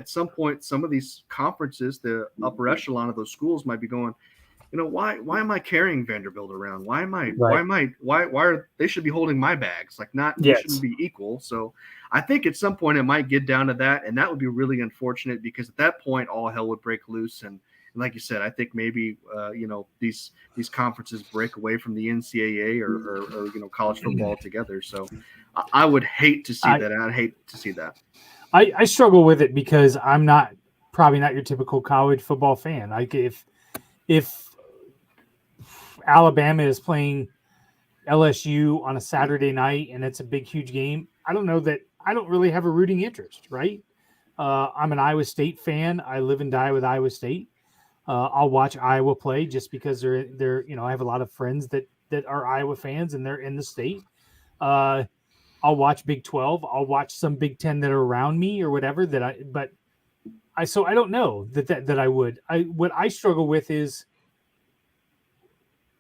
at some point, some of these conferences, the upper echelon of those schools might be going, why am I carrying Vanderbilt around? Right. Why are they should be holding my bags? Like not, we Yes. shouldn't be equal. So I think at some point it might get down to that. And that would be really unfortunate because at that point, all hell would break loose. And like you said, I think maybe, these conferences break away from the NCAA or college football altogether. So I would hate to see that. I'd hate to see that. I struggle with it because I'm probably not your typical college football fan. Like if Alabama is playing LSU on a Saturday night and it's a big, huge game, I don't really have a rooting interest, right? I'm an Iowa State fan. I live and die with Iowa State. I'll watch Iowa play just because they're I have a lot of friends that are Iowa fans and they're in the state. I'll watch Big 12. I'll watch some Big 10 that are around me or whatever so I don't know that I would. What I struggle with is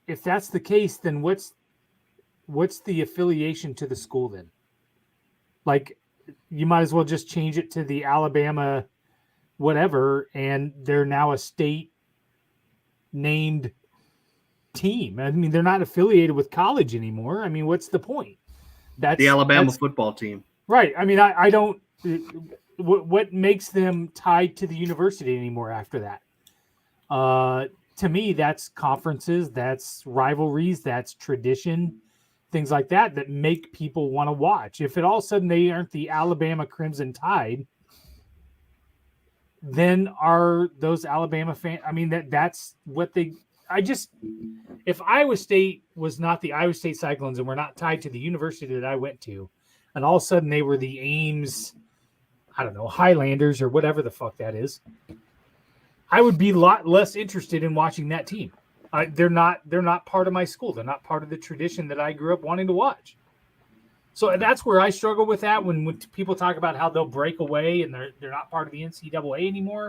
if that's the case, then what's the affiliation to the school then? Like, you might as well just change it to the Alabama whatever, and they're now a state named team. I mean, they're not affiliated with college anymore. I mean, what's the point? That's the Alabama football team. Right. I mean, I don't what makes them tied to the university anymore after that? To me, that's conferences, that's rivalries, that's tradition, things like that make people want to watch. If all of a sudden they aren't the Alabama Crimson Tide, then are those Alabama fans? I mean, that's what if Iowa State was not the Iowa State Cyclones and were not tied to the university that I went to, and all of a sudden they were the Ames, I don't know, Highlanders or whatever the fuck that is, I would be a lot less interested in watching that team. They're not part of my school. They're not part of the tradition that I grew up wanting to watch. So that's where I struggle with that when people talk about how they'll break away and they're not part of the NCAA anymore.